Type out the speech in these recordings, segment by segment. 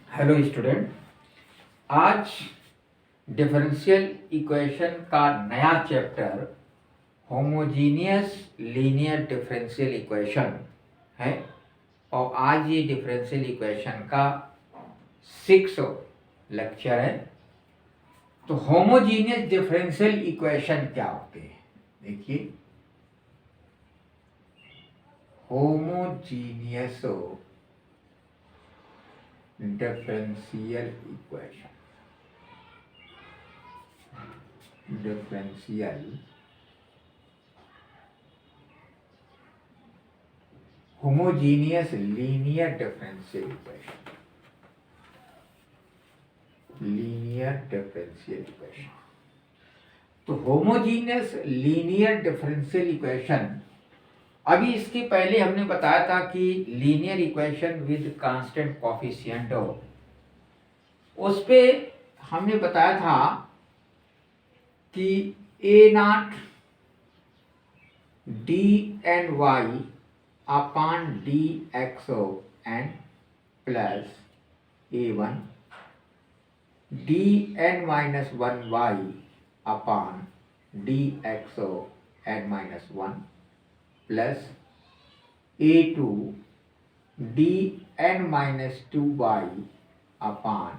Hello student. आज differential equation का नया chapter homogeneous linear differential equation है और आज ये डिफरेंशियल इक्वेशन का 6 लेक्चर है। तो होमोजीनियस डिफरेंशियल इक्वेशन क्या होते हैं? देखिए, homogeneous differential equation homogeneous linear differential equation. तो होमोजीनियस लीनियर डिफरेंशियल इक्वेशन, अभी इसके पहले हमने बताया था कि linear equation with constant coefficient हो, उस पे हमने बताया था कि A naught D N Y upon D X O N plus A one D N minus one Y upon D X O N minus one plus A two D N minus two Y upon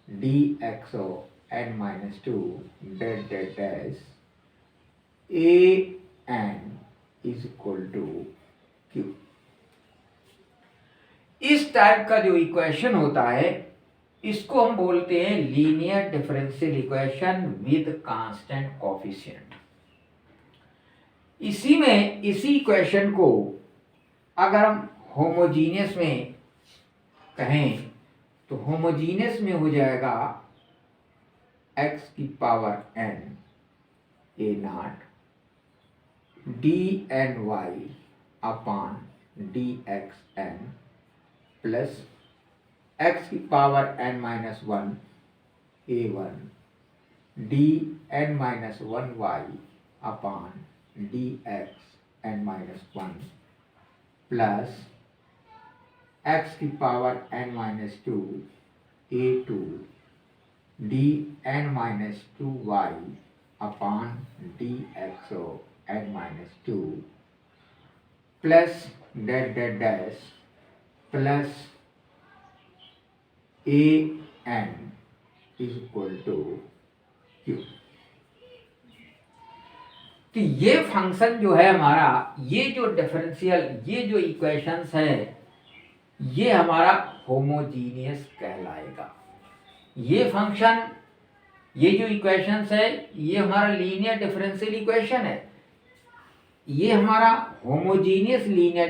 D X O N minus to date date dash A N is equal to Q. इस type का जो equation होता है इसको हम बोलते हैं linear differential equation with constant coefficient. इसी इक्वेशन को अगर हम होमोजीनियस में कहें तो होमोजीनियस में हो जाएगा x की power n A naught D N Y upon D X N plus x की power n minus one A one D N minus one Y upon D X N minus one plus x की power n minus two A two D N minus two Y upon D X O N minus two plus dot date dash plus A N is equal to Q. तो ये function जो है हमारा, ये जो differential, ये जो equations है, ये हमारा होमोजीनियस कहलाएगा। ये फंक्शन, ये जो इक्वेशंस है, ये हमारा लीनियर डिफरेंशियल इक्वेशन है। ये हमारा होमोजीनियस लीनियर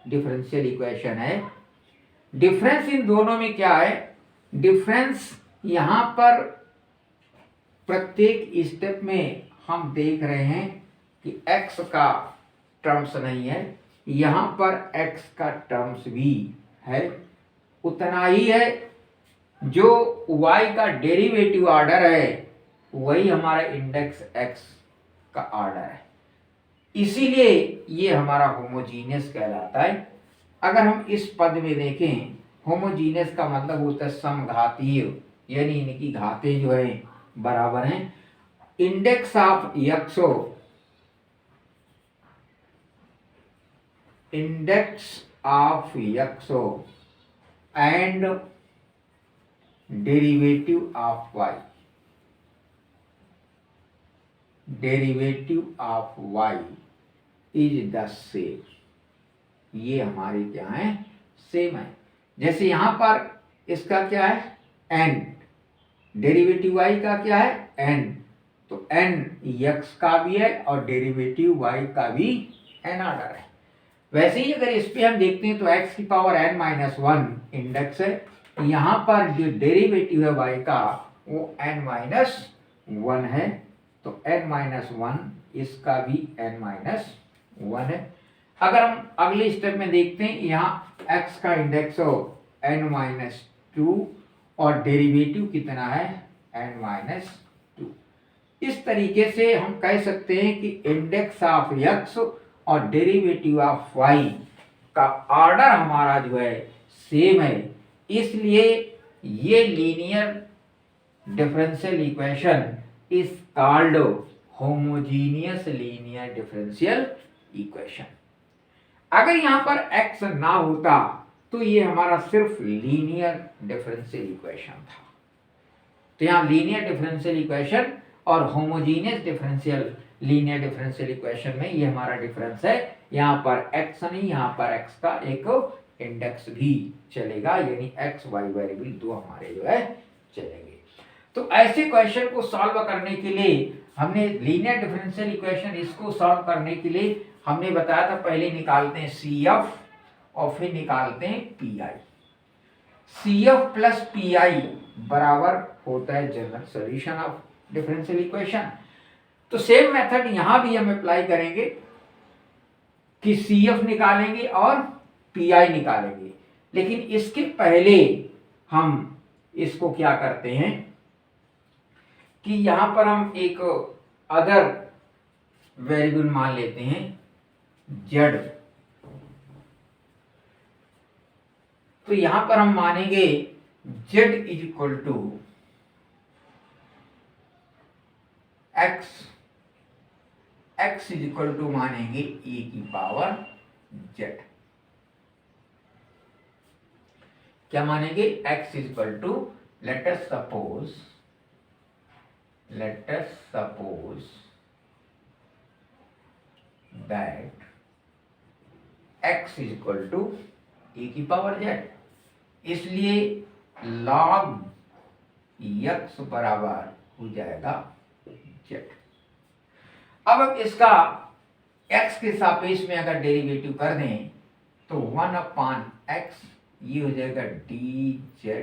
डिफरेंशियल इक्वेशन है। डिफरेंस इन दोनों में क्या है? डिफरेंस यहां पर प्रत्येक स्टेप में हम देख रहे हैं कि x का टर्म्स नहीं है, यहां पर x का टर्म्स भी है। उतना ही है, जो y का डेरिवेटिव ऑर्डर है वही हमारा इंडेक्स x का ऑर्डर है, इसीलिए ये हमारा होमोजीनियस कहलाता है। अगर हम इस पद में देखें, होमोजीनियस का मतलब होता है समघातीय, यानी इनकी घातें जो है बराबर हैं। Index of x and derivative of y is the same. ये हमारे क्या है? सेम है। जैसे यहां पर इसका क्या है? n, डेरिवेटिव y का क्या है? n, तो n x का भी है और डेरिवेटिव y का भी n ऑर्डर है। वैसे ही अगर इस पे हम देखते हैं तो x की power n minus one index है, यहाँ पर जो डेरिवेटिव है y का वो n माइनस वन है, तो n माइनस वन, इसका भी n माइनस वन है। अगर हम अगले स्टेप में देखते हैं, यहाँ x का इंडेक्स हो n माइनस टू और डेरिवेटिव कितना है? n minus to. इस तरीके से हम कह सकते हैं कि इंडेक्स ऑफ x और डेरिवेटिव ऑफ y का ऑर्डर हमारा जो है सेम है, इसलिए ये linear differential equation is called homogeneous linear differential equation. अगर यहां पर x ना होता तो ये हमारा सिर्फ लीनियर डिफरेंशियल इक्वेशन था। तो यहाँ लीनियर डिफरेंशियल इक्वेशन और homogeneous differential linear differential equation में ये हमारा डिफरेंस है। यहाँ पर x नहीं, यहाँ पर x का एक इंडेक्स भी चलेगा, यानी x y वेरिएबल दो हमारे जो है चलेंगे। तो ऐसे क्वेश्चन को सॉल्व करने के लिए हमने लीनियर डिफरेंशियल इक्वेशन इसको सॉल्व करने के लिए हमने बताया था पहले निकालते हैं CF और फिर निकालते हैं PI। CF प्लस PI बराबर होता है general solution of differential equation. तो सेम मेथड यहां भी हम अप्लाई करेंगे कि CF निकालेंगे और PI निकालेंगे, लेकिन इसके पहले हम इसको क्या करते हैं कि यहां पर हम एक अदर वेरिएबल मान लेते हैं Z। तो यहां पर हम मानेंगे Z is equal to x is equal to मानेंगे e की पावर z। क्या मानेंगे? x is equal to let us suppose that x is equal to e की पावर z। इसलिए log x बराबर हो जाएगा z। अब हम इसका x के सापेक्ष में अगर डेरिवेटिव कर दें तो 1/x ये हो जाएगा dz/dx।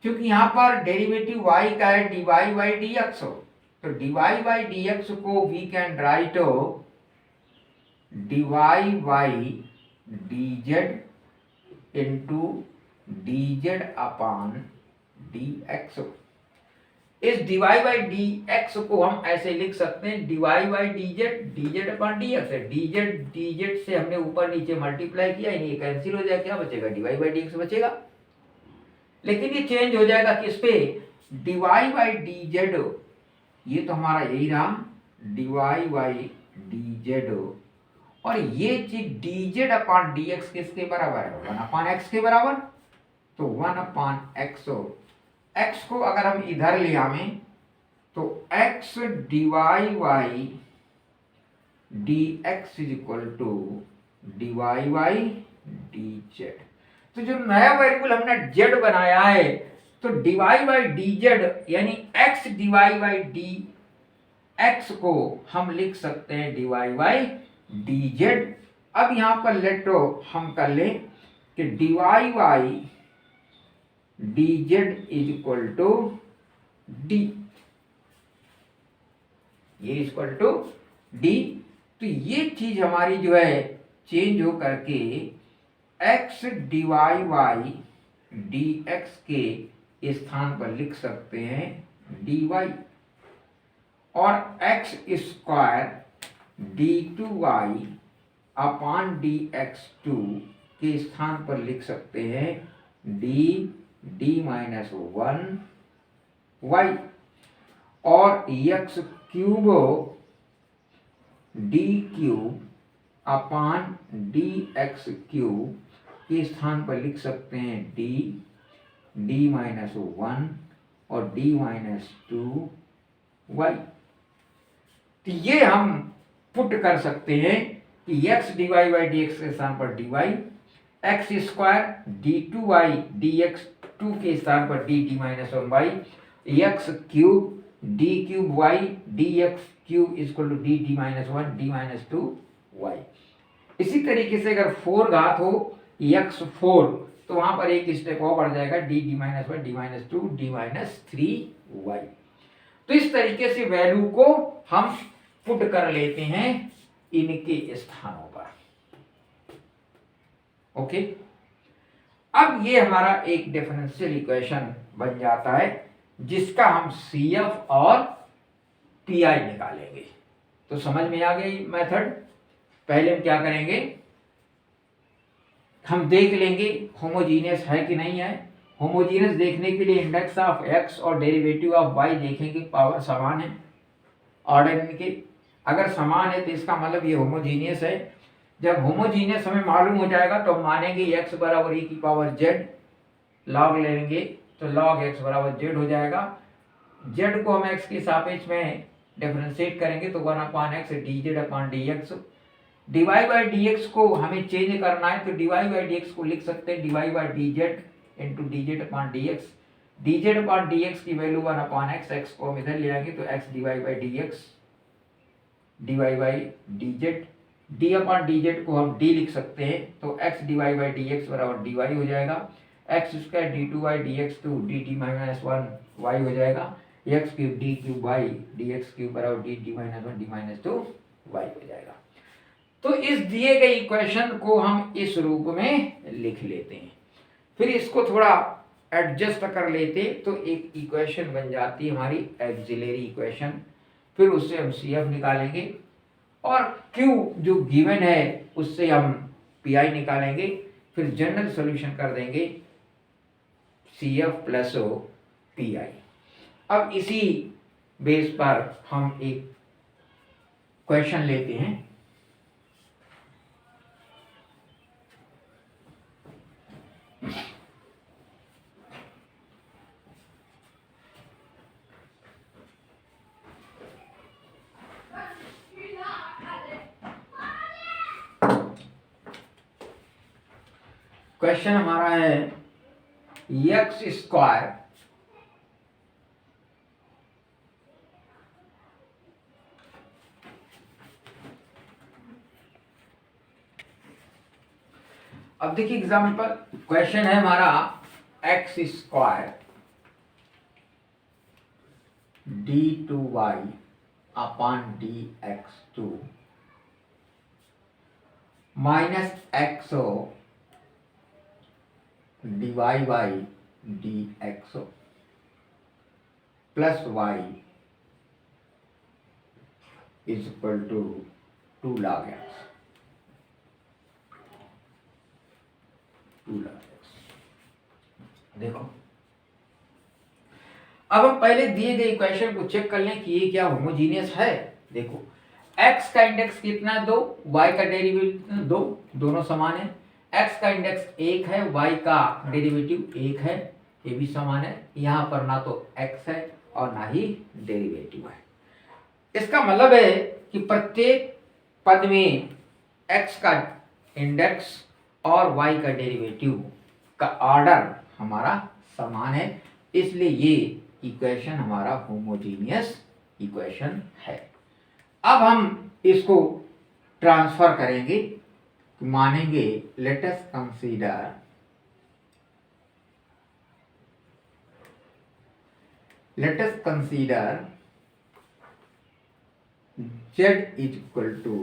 क्योंकि यहां पर डेरिवेटिव y का है dy/dx, तो dy/dx को we can write dy/dz into dz/dx। इस dy/dx को हम ऐसे लिख सकते हैं dy/dz dz/dx है। dz से हमने ऊपर नीचे मल्टीप्लाई किया, यानी ये कैंसिल हो जाएगा, क्या बचेगा? dy/dx बचेगा। लेकिन ये चेंज हो जाएगा किस पे? dy/dz, ये तो हमारा यही रहा dy/dz, और ये चीज dz/dx किसके बराबर है? 1/x के बराबर। तो 1/x, x को अगर हम इधर ले आवें तो x dy/dx is equal to dy/dz। तो जो नया वेरिएबल हमने z बनाया है तो dy/dz यानी x dy/dx को हम लिख सकते हैं dy/dz। अब यहां पर लेट हम कर लें कि dy/dz is equal to d, ये इक्वल टू d। तो ये चीज हमारी जो है चेंज हो करके x dy/dx के स्थान पर लिख सकते हैं dy, और x स्क्वायर d2y/dx2 के स्थान पर लिख सकते हैं d-1y, और x क्यूब d3/dx3 के स्थान पर लिख सकते हैं d-1 और d-2y। तो ये हम पुट कर सकते हैं कि x dy/dx के स्थान पर dy, x स्क्वायर d2y/dx2 के स्थान पर d-1y, x cube d3y/dx3 equal to d-1 d-2y। इसी तरीके से अगर 4 घात हो x4 तो वहां पर एक स्टेप और बढ़ जाएगा d-1 d-2 d-3y। तो इस तरीके से वैल्यू को हम पुट कर लेते हैं इनके स्थानों पर। ओके, अब ये हमारा एक डिफरेंशियल इक्वेशन बन जाता है जिसका हम CF और PI निकालेंगे। तो समझ में आ गई मेथड। पहले हम क्या करेंगे हम देख लेंगे होमोजीनियस है कि नहीं है। होमोजीनियस देखने के लिए इंडेक्स ऑफ एक्स और डेरिवेटिव ऑफ वाई देखेंगे, पावर समान है ऑर्डर इनके। अगर समान है तो इसका मतलब ये होमोजीनियस है। जब होमोजीनियस हमें मालूम हो जाएगा तो हम मानेंगे x बराबर e की पावर z, लॉग लेंगे तो log x बराबर z हो जाएगा। z को हम x के सापेक्ष में डिफरेंशिएट करेंगे तो 1/x dz/dx। dy by dx को हमें चेंज करना है तो dy बाई dx को लिख सकते हैं dy by dz into dz/dx। dz/dx की वैल्यू 1/x, x को हम इधर ले आएंगे तो x dy by dx dy by dz। d/dz को हम d लिख सकते हैं तो x dy बाई dx बराबर dy हो जाएगा। x square d2 by dx तो dt माइनस 1 y हो जाएगा। x cube d cube by dx cube बराबर dt minus 1 d minus 2 y हो जाएगा। तो इस दिए गए इक्वेशन को हम इस रूप में लिख लेते हैं, फिर इसको थोड़ा एडजस्ट कर लेते तो एक इक्वेशन बन जाती है हमारी एक्सिलरी इक्वेशन। फिर उससे हम CF निकालेंगे और Q जो गिवन है उससे हम PI निकालेंगे, फिर जनरल सॉल्यूशन कर देंगे CF प्लस PI। अब इसी बेस पर हम एक क्वेश्चन लेते हैं। क्वेश्चन हमारा है एक्स स्क्वायर अब देखिए एग्जाम्पल क्वेश्चन है हमारा X square d2y upon dx2 minus x dy by dx plus y is equal to 2 log x। देखो अब हम पहले दिए गए इक्वेशन को चेक कर लें कि ये क्या होमोजीनियस है। देखो x का इंडेक्स कितना है 2, y का डेरिवेटिव 2, दोनों समान है। x का इंडेक्स 1 है, y का डेरिवेटिव 1 है, ये भी समान है। यहाँ पर ना तो x है और ना ही डेरिवेटिव है। इसका मतलब है कि प्रत्येक पद में x का इंडेक्स और y का डेरिवेटिव का ऑर्डर हमारा समान है, इसलिए ये इक्वेशन हमारा होमोजीनियस इक्वेशन है। अब हम इसको ट्रांसफर करेंगे, मानेंगे let us consider z is equal to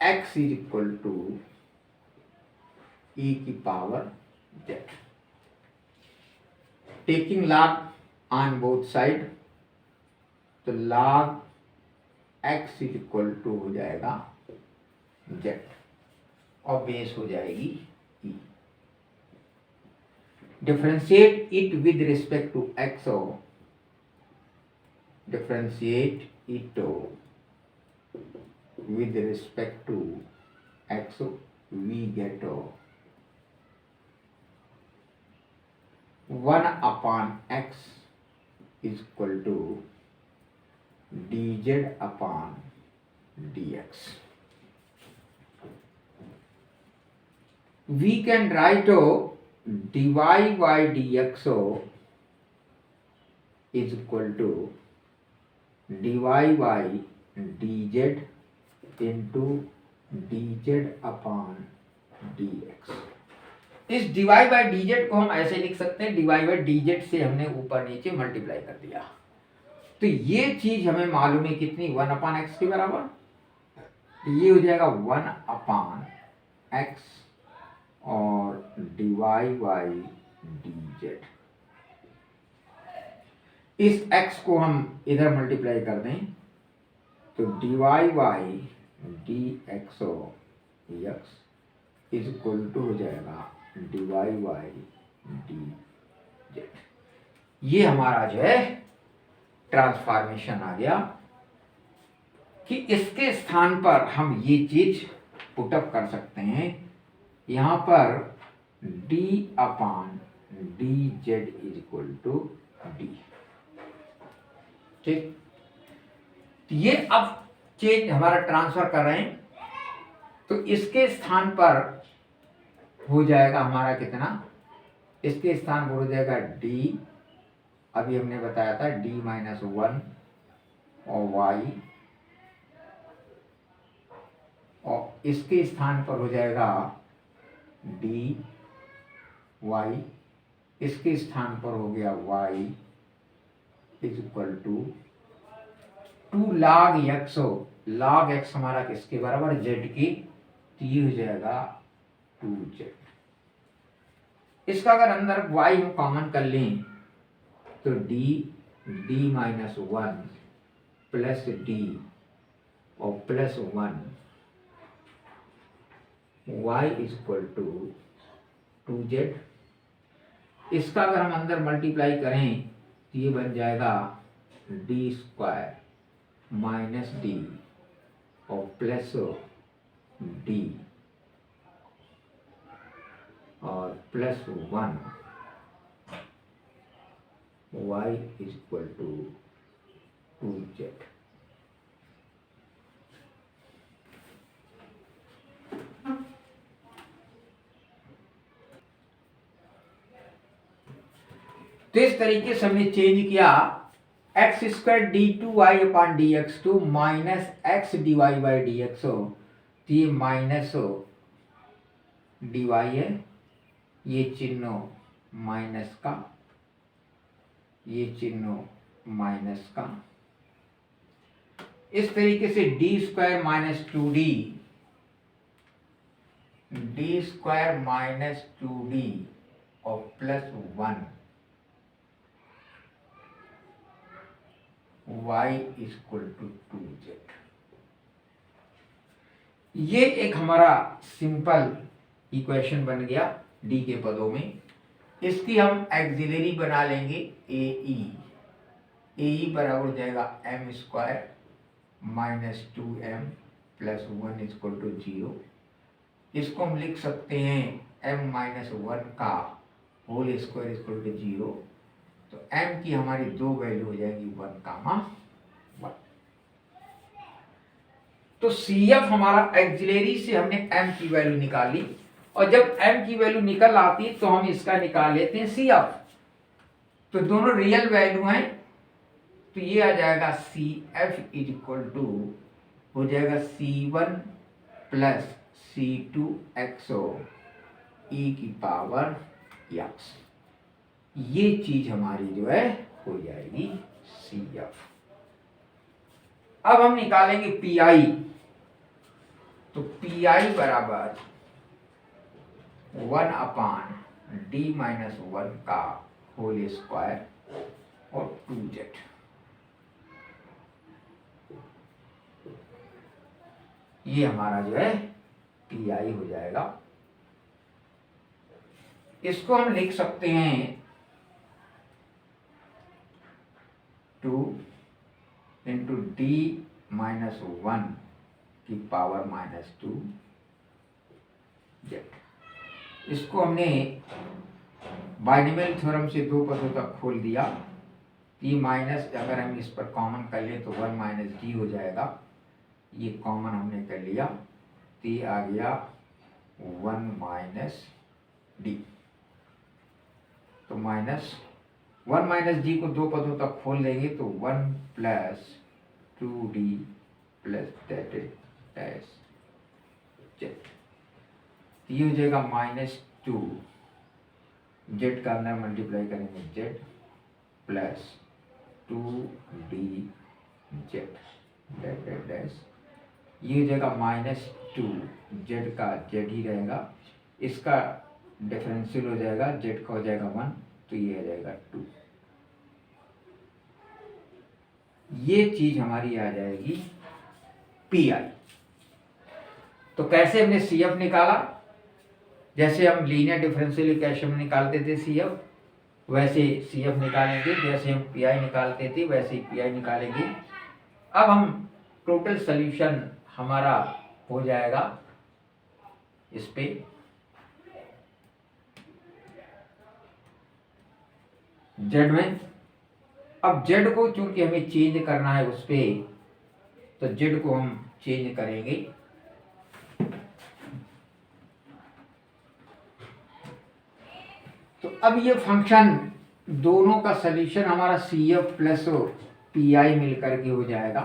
x is equal to e की power z, taking log on both side तो log x is equal to हो जाएगा z और बेस हो जाएगी e। Differentiate it with respect to x, differentiate it with respect to x, we get 1 upon x is equal to dz upon dx. We can write dy by dx is equal to dy by dz into dz upon dx। इस dy by dz को हम ऐसे लिख सकते हैं, dy by dz से हमने ऊपर नीचे मल्टीप्लाई कर दिया तो ये चीज हमें मालूम है कितनी 1 अपॉन एक्स के बराबर, तो ये हो जाएगा 1 अपॉन एक्स और dy by dz। इस x को हम इधर मल्टीप्लाई कर दें तो dy by dx x is equal to हो जाएगा dy बाई dz। ये हमारा जो है ट्रांसफॉर्मेशन आ गया कि इसके स्थान पर हम ये चीज पुटअप कर सकते हैं। यहां पर d upon dz is equal to d। ठीक, ये अब चेंज हमारा ट्रांसफर कर रहे हैं, तो इसके स्थान पर हो जाएगा हमारा कितना, इसके स्थान पर हो जाएगा d, अभी हमने बताया था d माइनस 1 और y, और इसके स्थान पर हो जाएगा dy, इसके स्थान पर हो गया y is equal to 2 log x हो, log x हमारा किसके बराबर, z की, तो ये हो जाएगा 2z। इसका अगर अंदर y हम कॉमन कर लें तो d माइनस 1 प्लस d और plus 1 y is equal to 2z। इसका अगर हम अंदर मल्टीप्लाई करें तो ये बन जाएगा d स्क्वायर माइनस d और प्लस d और plus 1 y is equal to 2z। तो इस तरीके से हमने चेंज किया x square D to Y upon D x to minus x d y by D x हो, तो ये माइनस हो डी वाई है, ये चिन्ह माइनस का, ये चिन्ह माइनस का। इस तरीके से d square minus 2d, d square minus 2d और plus 1 y is equal to 2z। ये एक हमारा सिंपल इक्वेशन बन गया d के पदों में। इसकी हम एक्सिलरी बना लेंगे ae बराबर हो जाएगा m square minus 2m plus 1 is equal to 0। इसको हम लिख सकते हैं m माइनस 1 का whole square is equal to 0। तो m की हमारी दो वैल्यू हो जाएगी 1 कामा 1। तो CF हमारा एक्सिलरी से हमने m की वैल्यू निकाली, और जब m की वैल्यू निकल आती तो हम इसका निकाल लेते हैं CF। तो दोनों रियल वैल्यू हैं, तो ये आ जाएगा CF इज इक्वल टू हो जाएगा C1 plus C2 XO e की पावर x। ये चीज हमारी जो है हो जाएगी CF। अब हम निकालेंगे PI। तो PI बराबर 1 अपान d माइनस 1 का होल स्क्वायर और 2z। ये हमारा जो है PI हो जाएगा। इसको हम लिख सकते हैं 2 इंटू d माइनस 1 की पावर माइनस 2 z। इसको हमने बाइनोमियल थ्योरम से दो पदों तक खोल दिया। ये माइनस अगर हम इस पर कॉमन कर लें तो 1 माइनस डी हो जाएगा, ये कॉमन हमने कर लिया तो ये आ गया 1 माइनस डी। तो माइनस 1 माइनस डी को दो पदों तक खोल देंगे तो 1 plus 2d plus that is dash Z. ये हो जाएगा माइनस 2, जेड का अंदर मल्टीप्लाई करेंगे Z plus 2d Z that that dash. ये हो जाएगा माइनस 2, जेड का जेड ही रहेगा, इसका डिफरेंशियल हो जाएगा, जेड का हो जाएगा 1 तो ये आ जाएगा 2। ये चीज हमारी आ जाएगी PI। तो कैसे हमने CF निकाला, जैसे हम लीनियर डिफरेंशियल इक्वेशन में निकालते थे CF, वैसे CF निकालेंगे। जैसे हम PI निकालते थे वैसे ही PI निकालेंगे। अब हम टोटल सॉल्यूशन हमारा हो जाएगा इस पे Z में। अब Z को चूंकि हमें चेंज करना है उस पे, तो Z को हम चेंज करेंगे। तो अब ये फंक्शन दोनों का सॉल्यूशन हमारा CF प्लस PI मिलकर के हो जाएगा।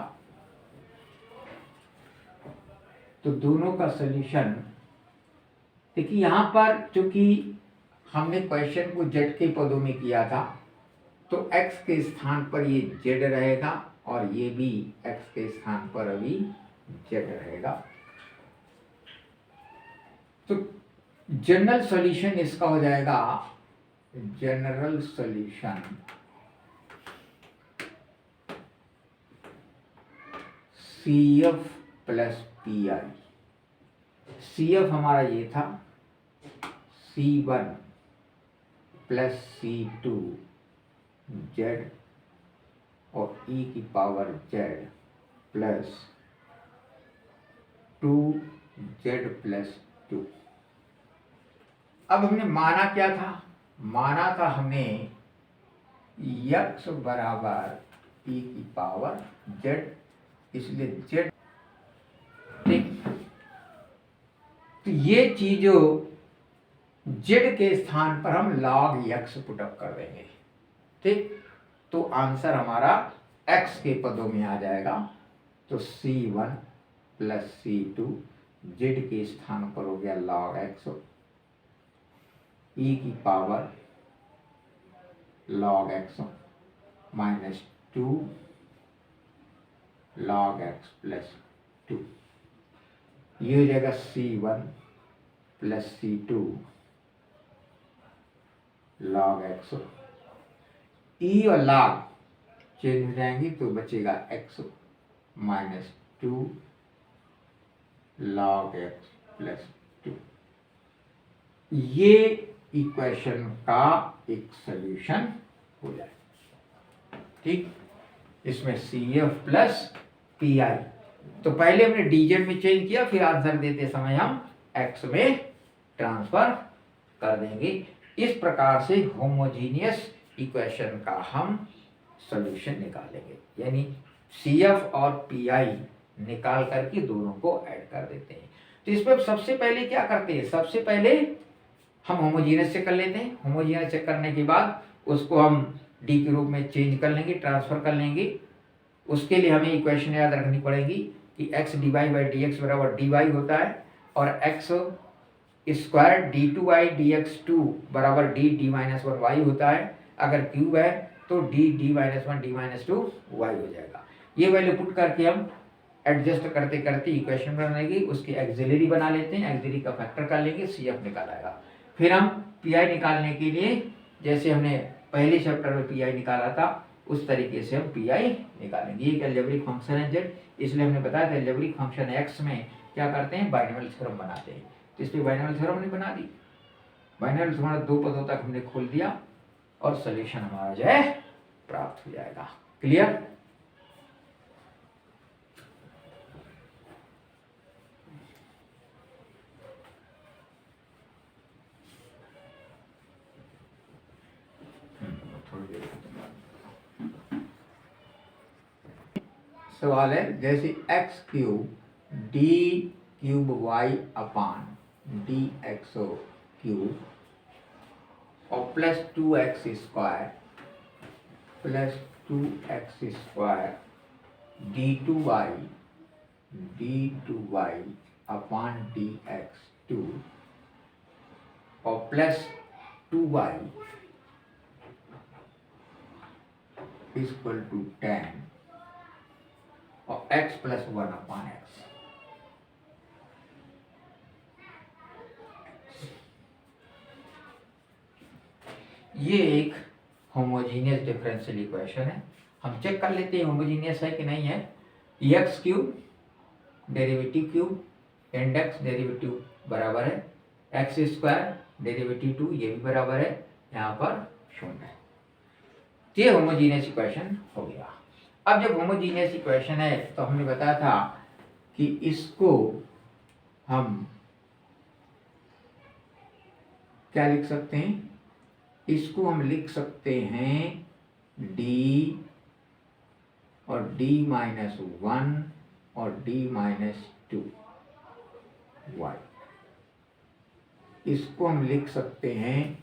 तो दोनों का सॉल्यूशन देखिए, यहां पर चूंकि हमने क्वेश्चन को Z के पदों में किया था, तो x के स्थान पर ये Z रहेगा और ये भी x के स्थान पर अभी Z रहेगा। तो जनरल सॉल्यूशन इसका हो जाएगा, general solution CF plus PI। CF हमारा ये था C1 प्लस C2 Z और e की power Z plus 2Z plus 2। अब हमने माना क्या था? माना था हमने x बराबर e की पावर Z, इसलिए Z। ठीक, तो ये चीज Z के स्थान पर हम log x पुटअप कर देंगे। ठीक, तो आंसर हमारा x के पदों में आ जाएगा। तो C1 प्लस C2 Z के स्थान पर हो गया log x, e की power log x minus 2 log x plus 2। ये हो जाएगा C1 plus C2 log x। e और log चेंज हो जाएंगी तो बचेगा x minus 2 log x plus 2। ये इक्वेशन का एक सॉल्यूशन हो जाए। ठीक, इसमें CF प्लस PI। तो पहले हमने dz में चेंज किया, फिर आंसर देते समय हम x में ट्रांसफर कर देंगे। इस प्रकार से होमोजीनियस इक्वेशन का हम सॉल्यूशन निकालेंगे, यानी CF और PI निकाल करके दोनों को ऐड कर देते हैं। तो इसमें सबसे पहले क्या करते हैं? सबसे पहले हम होमोजीनियस चेक कर लेते हैं। होमोजीनियस चेक करने के बाद उसको हम डी के रूप में चेंज कर लेंगे, ट्रांसफर कर लेंगे। उसके लिए हमें इक्वेशन याद रखनी पड़ेगी कि x divide by D x बराबर dy होता है और x स्क्वायर d2y dx2 बराबर d माइनस 1y होता है। अगर क्यूब है तो d minus 1 d minus 2 y हो जाएगा। ये वैल्यू पुट करके हम एडजस्ट करते करते इक्वेशन बनाएंगे, उसकी एक्सिलरी बना लेते हैं, एक्सिलरी का फैक्टर कर लेंगे, CF निकाल आएगा। फिर हम PI निकालने के लिए जैसे हमने पहले चैप्टर में PI निकाला था उस तरीके से हम PI निकालेंगे। ये एक अलजेब्रिक फंक्शन है Z, इसलिए हमने बताया था अलजेब्रिक फंक्शन x में क्या करते हैं? बाइनोमियल थ्योरम बनाते हैं। तो इसलिए बाइनोमियल थ्योरम हमने बना दी। बाइनोमियल हमारा दो पदों तक हमने खोल दिया और सॉल्यूशन हमारा जो है प्राप्त हो जाएगा। क्लियर? सवाल है जैसे x cube D cube Y upon D X cube और plus 2x square plus 2x square D to Y upon D X 2 और प्लस 2y इक्वल टू 10 और x प्लस 1 अपान x। ये एक होमोजीनियस डिफरेंशियल इक्वेशन है। हम check कर लेते हैं होमोजीनियस है कि नहीं है। X cube derivative cube index derivative बराबर है एक्स स्क्वायर डेरिवेटिव 2 ये भी बराबर है यहाँ पर 0। ये होमोजीनियस इक्वेशन हो गया। अब जब होमोजीनियस इक्वेशन है तो हमने बताया था कि इसको हम क्या लिख सकते हैं, इसको हम लिख सकते हैं डी और d-1 और d-2 y। इसको हम लिख सकते हैं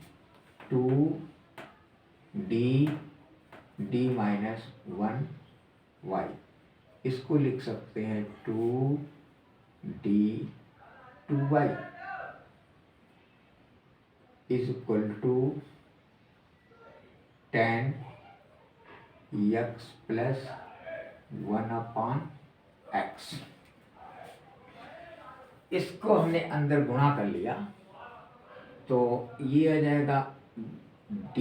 2d d-1 y। इसको लिख सकते हैं 2d 2y is equal to 10 x plus 1/x। इसको हमने अंदर गुणा कर लिया तो ये आ जाएगा d,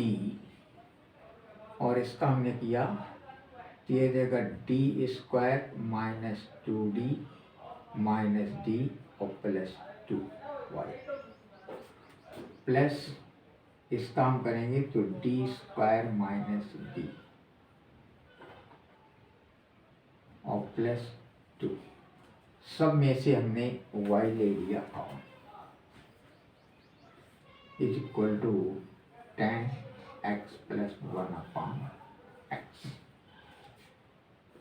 और इसका हमने किया तो ये आ जाएगा d square minus 2d minus d और प्लस 2y, प्लस इसका हम करेंगे तो d स्क्वायर माइनस d और प्लस 2, सब में से हमने y ले लिया और is equal to 10x plus 1/x।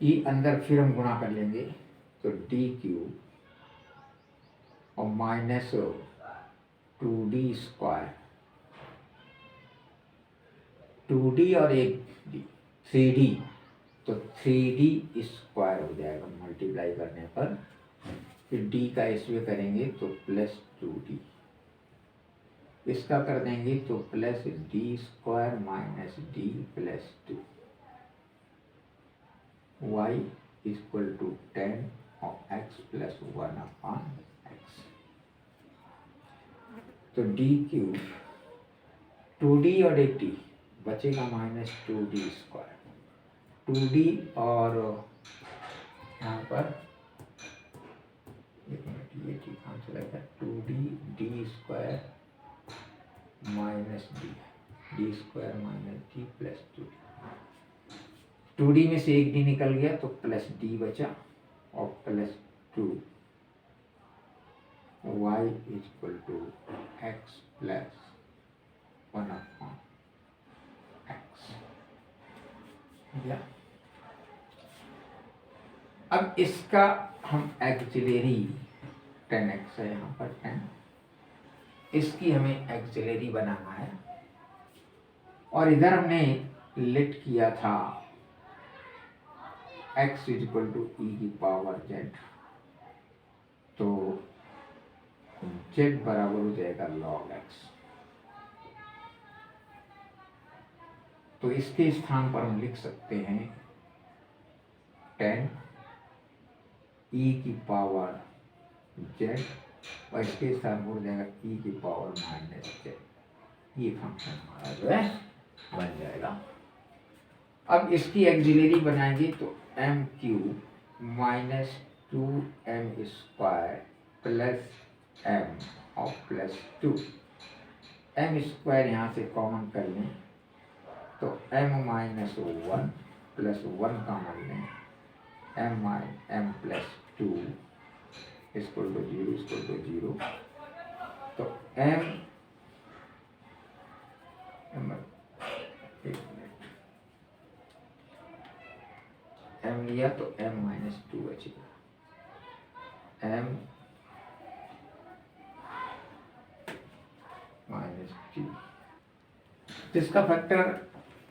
ये अंदर फिर हम गुणा कर लेंगे तो d³ और माइनस 2d स्क्वायर, 2d और एक d 3d, तो 3d स्क्वायर हो जाएगा मल्टीप्लाई करने पर। फिर d का इसमें करेंगे तो प्लस 2d, इसका कर देंगे तो plus d square minus d plus 2 y equal to 10 और x प्लस 1/x। तो d³ 2d और एक d बचेगा माइनस 2d स्क्वायर, 2d और यहाँ पर एक मिनट ये ठीक कहाँ चला गया, 2d d square minus D square minus D plus 2d में से एक d निकल गया तो प्लस d बचा और plus 2 y equal to x plus 1/x। अब इसका हम एक्सिलरी 10x है यहाँ पर 10, इसकी हमें एक्सिलरी बनाना है और इधर हमने लेट किया था x इक्वल टू e⁻z, तो z बराबर हो जाएगा log x। तो इसके स्थान पर हम लिख सकते हैं 10 e⁻z और इसके स्थान पर हो जाएगा e⁻−z। ये फंक्शन हमारा जो है बन जाएगा। अब इसकी एक्सिलरी बनाएंगे तो m³ minus 2m square plus m और प्लस 2, m स्क्वायर यहाँ से कॉमन कर लें तो m-1 प्लस 1 कॉमन लें, m प्लस 2 इक्वल टू 0, तो m m लिया तो m-2 बचेगा, m-2। तो इसका फैक्टर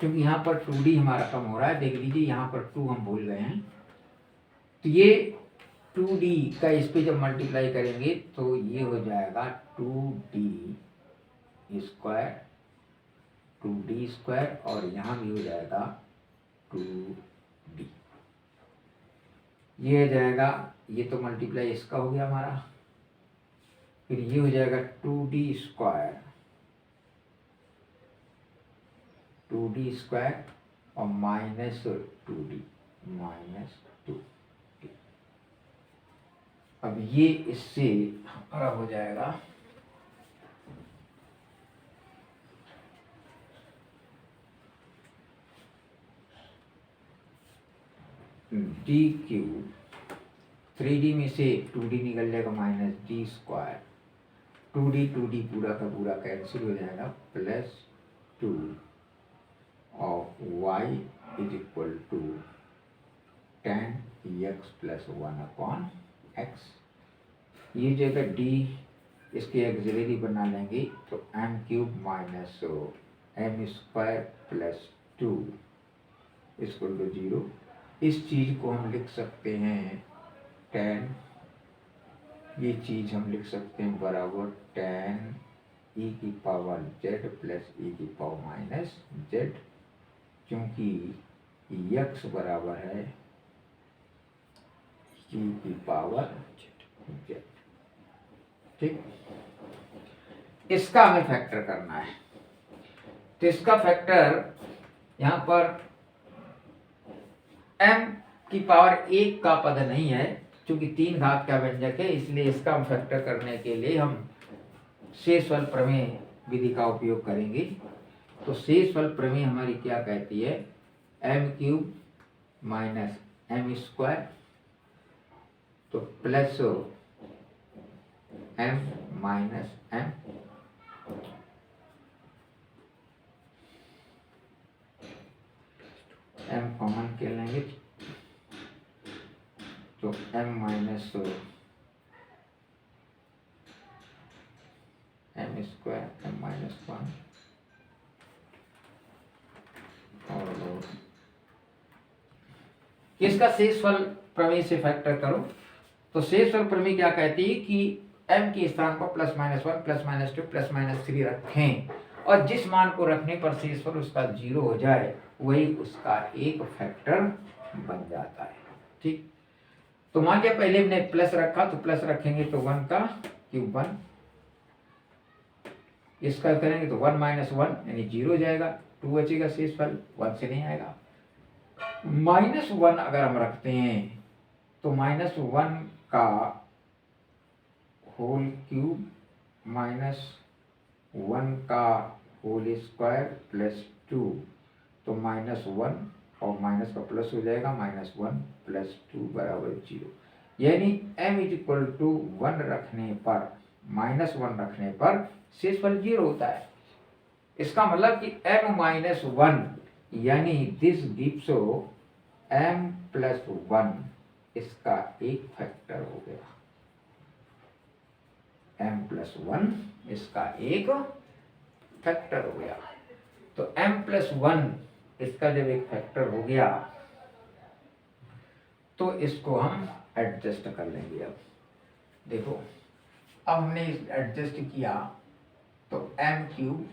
क्योंकि यहाँ पर 2d हमारा कम हो रहा है, देख लीजिए यहाँ पर 2 हम भूल गए हैं, तो ये 2d का इस पे जब मल्टीप्लाई करेंगे तो ये हो जाएगा 2d स्क्वायर और यहाँ भी हो जाएगा 2d। ये हो जाएगा, ये तो मल्टीप्लाई इसका हो गया हमारा, फिर ये हो जाएगा 2d स्क्वायर और माइनस 2d माइनस 2d। अब ये इससे हमारा हो जाएगा डी क्यूब, 3D में से 2D निकल जाएगा माइनस डी स्क्वायर, 2D पूरा का पूरा कैंसिल हो जाएगा, plus 2 of y is equal to tan x plus 1/x। ये जगह डी इसके एक्सिलरी बना लेंगे तो m cube minus m square plus 2 equal to 0। इस चीज को हम लिख सकते हैं tan, ये चीज हम लिख सकते हैं बराबर tan e की पावर z प्लस e की पावर माइनस z, क्योंकि x बराबर है e की पावर z। ठीक, इसका हमें फैक्टर करना है। तो इसका फैक्टर यहाँ पर m की पावर 1 का पद नहीं है, क्योंकि 3 घात का व्यंजक है, इसलिए इसका हम फैक्टर करने के लिए हम शेषफल प्रमेय विधि का उपयोग करेंगे। तो शेषफल प्रमेय हमारी क्या कहती है, m cube minus m square, तो plus m minus m, m common के लेंगे तो m minus m square, m minus 1 और इसका शेषफल प्रमेय से फैक्टर करो। तो शेषफल प्रमेय क्या कहती है कि m के स्थान पर plus minus 1 plus minus 2 plus minus 3 रखें, और जिस मान को रखने पर शेषफल उसका 0 हो जाए वही उसका एक फैक्टर बन जाता है। ठीक, तो मान लिया पहले हमने प्लस रखा तो प्लस रखेंगे तो 1 का क्यूब 1, इसका करेंगे तो 1 माइनस 1 यानी 0 हो जाएगा, 2 बचेगा, शेषफल 1 से नहीं आएगा। माइनस 1 अगर हम रखते हैं तो माइनस 1 का होल क्यूब माइनस 1 का होल स्क्वायर प्लस 2, तो माइनस 1 और माइनस का प्लस हो जाएगा, माइनस 1 प्लस 2 बराबर 0, यानी m इज इक्वल टू 1 रखने पर, माइनस 1 रखने पर शेषफल 0 होता है। इसका मतलब कि m माइनस 1 यानी दिस गिव्स m प्लस 1, इसका एक फैक्टर हो गया, m प्लस 1 इसका एक फैक्टर हो गया। तो m प्लस 1 इसका जब एक फैक्टर हो गया तो इसको हम एडजस्ट कर लेंगे। अब देखो, अब हमने एडजस्ट किया तो m cube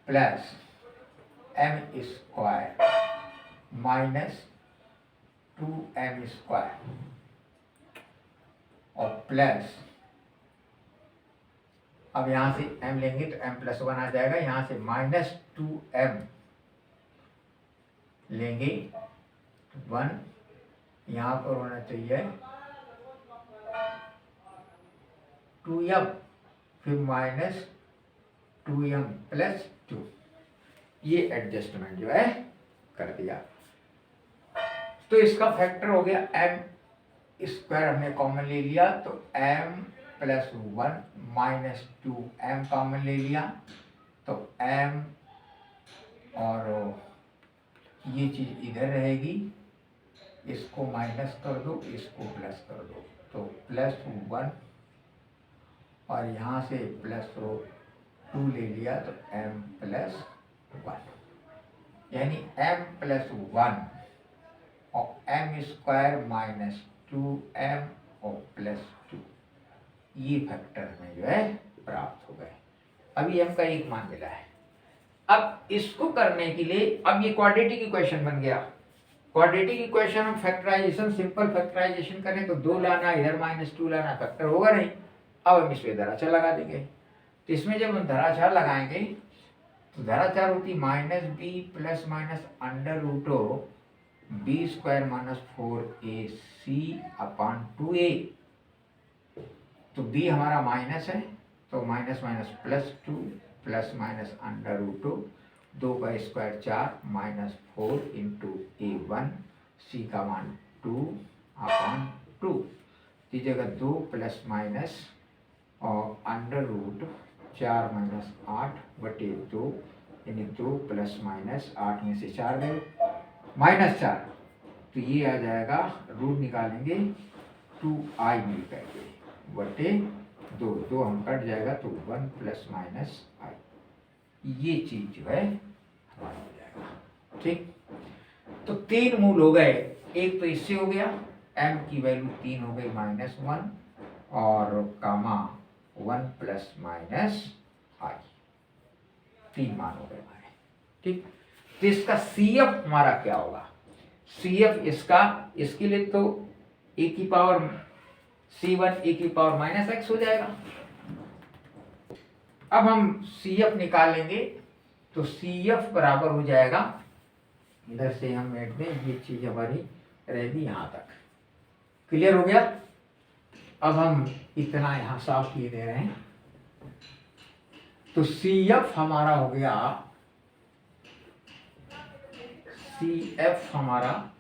plus m square minus 2m square और प्लस, अब यहां से m लेंगे तो m प्लस 1 आ जाएगा, यहां से माइनस 2m लेंगे 1, यहां पर होना चाहिए 2m, फिर माइनस 2m प्लस 2, ये एडजस्टमेंट जो है कर दिया। तो इसका फैक्टर हो गया m स्क्वायर, हमने कॉमन ले लिया तो m plus 1 minus 2m common ले लिया तो m, और ये चीज इधर रहेगी, इसको माइनस कर दो, इसको प्लस कर दो, तो प्लस 1 और यहाँ से प्लस 2 ले लिया तो m प्लस 1, यानी m प्लस 1 और m स्क्वायर माइनस 2m और प्लस 2, ये फैक्टर में जो है प्राप्त हो गए। अभी m का एक मान मिला है। अब इसको करने के लिए, अब ये क्वाड्रेटिक इक्वेशन बन गया। क्वाड्रेटिक इक्वेशन हम फैक्टराइजेशन, सिंपल फैक्टराइजेशन करें तो 2 लाना, इधर माइनस 2 लाना, फैक्टर होगा नहीं। अब हम इसमें धराचार लगा देंगे। तो इसमें जब हम धराचार लगाएंगे तो धराचार होती minus b plus minus under root b square minus 4ac upon 2a। तो b हमारा माइनस है तो minus minus plus 2 plus minus under root 2 का स्क्वायर 4 माइनस 4 इंटू a1 सी का मान 2/2, की जगह 2 प्लस माइनस और अंडर रूट 4 माइनस 8/2, यानी 2 प्लस माइनस 8 में से 4 गए -4, तो ये आ जाएगा, रूट निकालेंगे 2i मिल करके बटे 2 हम कट जाएगा तो 1 प्लस माइनस i, ये चीज जो है हमारा हो जाएगा। ठीक, तो 3 मूल हो गए, एक तो इससे हो गया, m की वैल्यू 3 हो गई -1 और कामा 1 प्लस माइनस i, 3 मान हो गए हमारे। ठीक, तो इसका CF हमारा क्या होगा? CF इसका, इसके लिए तो e की पावर C1 e की पावर -x हो जाएगा। अब हम CF निकालेंगे तो CF बराबर हो जाएगा, इधर से हम ऐड में ये चीज हमारी रहेगी यहां तक। क्लियर हो गया? अब हम इतना यहां साफ किए दे रहे हैं, तो CF हमारा हो गया, CF हमारा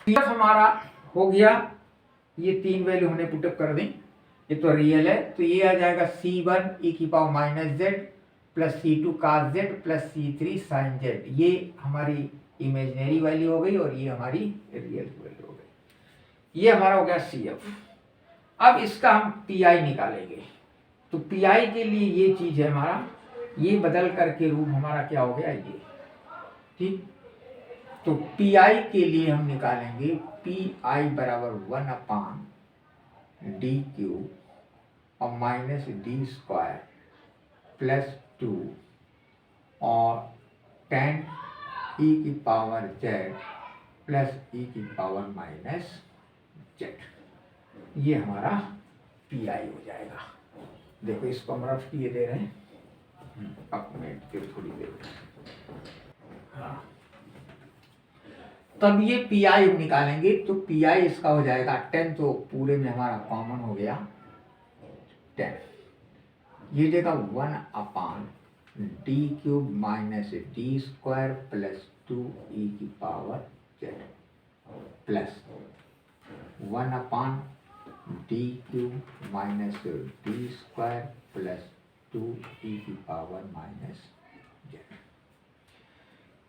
CF हमारा हो गया, ये 3 वैल्यू हमने पुटअप कर दी, ये तो रियल है, तो ये आ जाएगा C1 e की power -z plus C2 cos z plus C3 sin z, ये हमारी इमेजिनरी वैल्यू हो गई और ये हमारी रियल वैल्यू हो गई। ये हमारा हो गया CF। अब इसका हम PI निकालेंगे, तो PI के लिए ये चीज है हमारा, ये बदल करके रूप हमारा क्या हो गया ये। ठीक, तो PI के लिए हम निकालेंगे PI बराबर 1/d³ और माइनस d² प्लस 2 और tan e की पावर z प्लस e की पावर -z, ये हमारा PI हो जाएगा। देखो इसको हम रफ किए दे रहे हैं, अब मैं थोड़ी देर। हाँ, तब ये PI हम निकालेंगे, तो PI इसका हो जाएगा 10, तो पूरे में हमारा कॉमन हो गया 10, ये देगा 1/d³ minus d² plus 2e की power z plus 1/d³ minus d² plus 2e की पावर -z।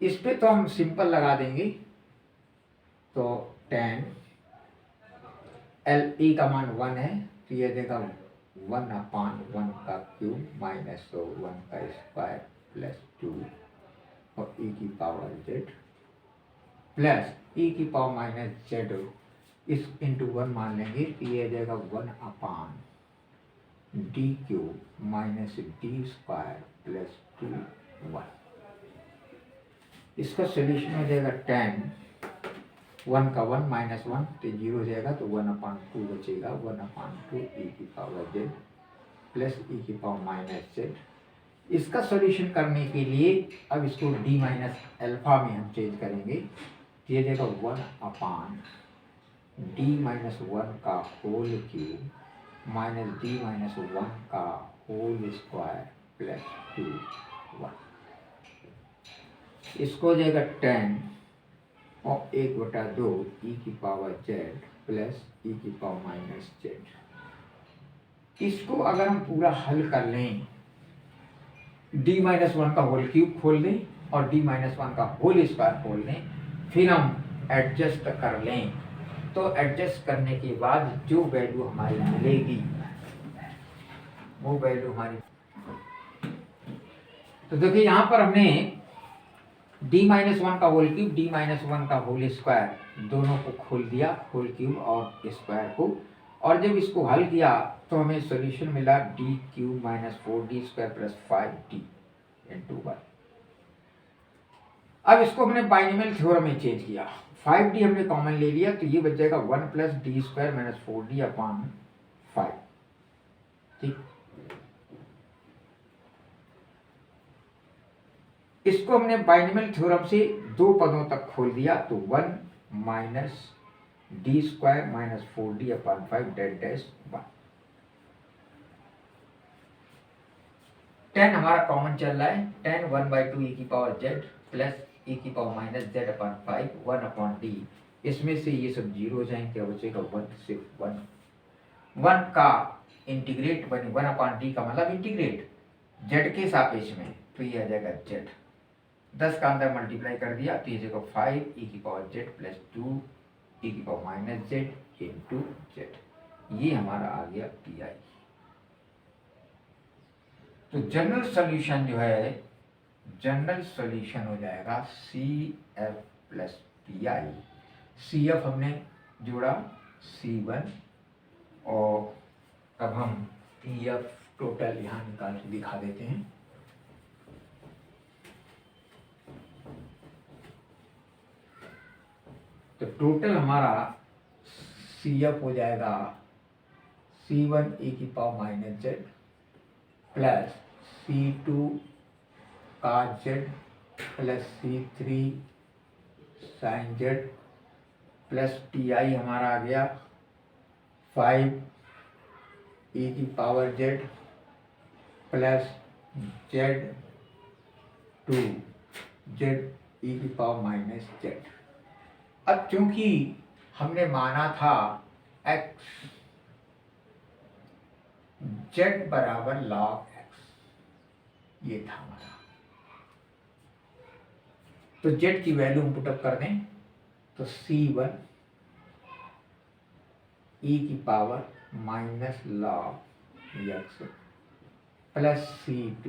इस पे तो हम सिंपल लगा देंगे, तो tan LE का मान 1 है, तो ये देगा 1/1 का क्यूब माइनस 1 का स्क्वायर प्लस 2 और e की पावर z प्लस e की पावर -z, इस इंटू 1 मान लेंगे, तो ये जाएगा 1/d³ माइनस d² प्लस 2 1। इसका सोल्यूशन हो जाएगा tan 1 का 1 माइनस 1 तो 0 हो जाएगा, तो 1/2 बचेगा, 1/2 e की पावर z प्लस e की पावर -z। इसका सॉल्यूशन करने के लिए अब इसको d माइनस अल्फा में हम चेंज करेंगे, तो ये देगा 1/d-1 का होल क्यूब माइनस d-1 का होल स्क्वायर प्लस 2 1। इसको हो जाएगा 10 और 1/2 e की पावर z प्लस e की पावर -z। इसको अगर हम पूरा हल कर लें, d-1 का होल क्यूब खोल दें और d-1 का होल स्क्वायर खोल दें, फिर हम एडजस्ट कर लें, तो एडजस्ट करने के बाद जो वैल्यू हमारी मिलेगी वो वैल्यू हमारी, तो देखिए यहाँ पर हमने d-1 का होल क्यूब, d-1 का होल स्क्वायर दोनों को खोल दिया, होल क्यूब और स्क्वायर को, और जब इसको हल किया तो हमें सॉल्यूशन मिला d³ minus 4d² plus 5d into 1। अब इसको हमने बाइनोमियल थ्योरम में चेंज किया, 5d हमने कॉमन ले लिया, तो ये बच जाएगा 1 plus d² minus 4d upon 5। ठीक, इसको हमने बाइनोमियल थ्योरम से दो पदों तक खोल दिया, तो 1 minus d² minus 4d upon 5 डेट डैश 1। 10 हमारा कॉमन चल रहा है, 10 1/2 e की पावर z प्लस e की power minus z upon 5 1 upon d। इसमें से ये सब जीरो हो जाएंगे, क्या बचेगा 1, सिर्फ 1। 1 का इंटीग्रेट 1 अपॉन d का मतलब इंटीग्रेट z के सापेक्ष में, तो ये आ जाएगा z। 10 का अंदर मल्टीप्लाई कर दिया तो ये जगह 5 e की पावर z प्लस 2 e की power minus z into z। ये हमारा आ गया pi। तो जनरल सॉल्यूशन जो है, जनरल सॉल्यूशन हो जाएगा CF प्लस PI। CF हमने जोड़ा C1 और अब हम PF टोटल यहाँ निकाल के दिखा देते हैं। तो टोटल हमारा CF हो जाएगा C1 e की power minus z plus C2 cos z plus C3 sin z plus TI हमारा आ गया 5 e की power z plus Z2 z e की पावर माइनस z। अब चूंकि हमने माना था x z बराबर log x, ये था हमारा, तो z की वैल्यू हम पुटअप कर दें तो C1 e की power minus log x plus C2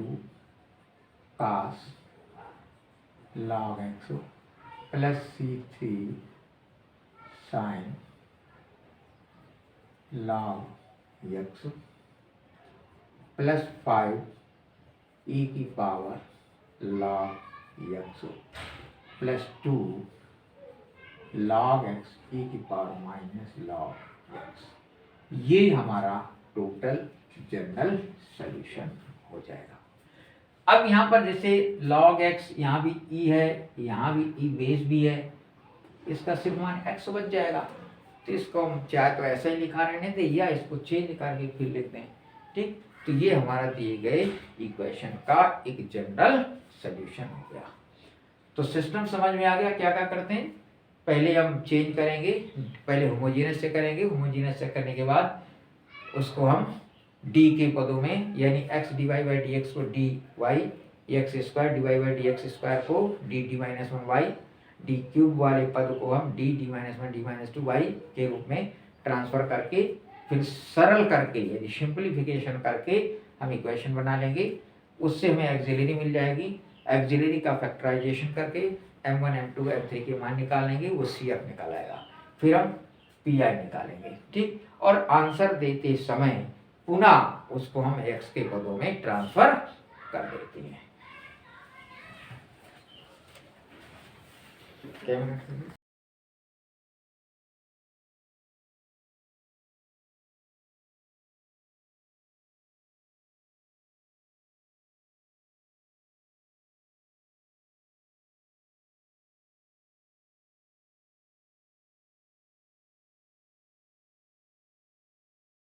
cos log x plus C3 sin log x plus 5 e की power log x plus 2 log x e की पावर माइनस log x। ये हमारा total general solution हो जाएगा। अब यहाँ पर जैसे log x, यहाँ भी e है, यहाँ भी e बेस भी है, इसका सिर्फ मान x बच जाएगा। तो इसको हम चाहे तो ऐसा ही लिखा रहने दें या इसको चेंज करके फिर लिखते हैं, ठीक। तो ये हमारा दिए गए इक्वेशन का एक जनरल सॉल्यूशन हो गया। तो सिस्टम समझ में आ गया क्या क्या करते हैं। पहले हम चेंज करेंगे, पहले होमोजीनियस से करेंगे, होमोजीनियस से करने के बाद उसको हम d के पदों में, यानी x divide by D X को dy, x square divide by D X square को D minus 1y, D cube वाले पद को हम D minus 1 D minus 2y के रूप में ट्रांसफर करके फिर सरल करके, यानी सिंप्लीफिकेशन करके हम इक्वेशन बना लेंगे। उससे हमें एक्सिलरी मिल जाएगी। एक्सिलरी का फैक्टराइजेशन करके m1 m2 m3 के मान निकालेंगे, वो CF निकाल आएगा। फिर हम PI निकालेंगे, ठीक। और आंसर देते समय पुनः उसको हम x के पदों में ट्रांसफर कर देते हैं।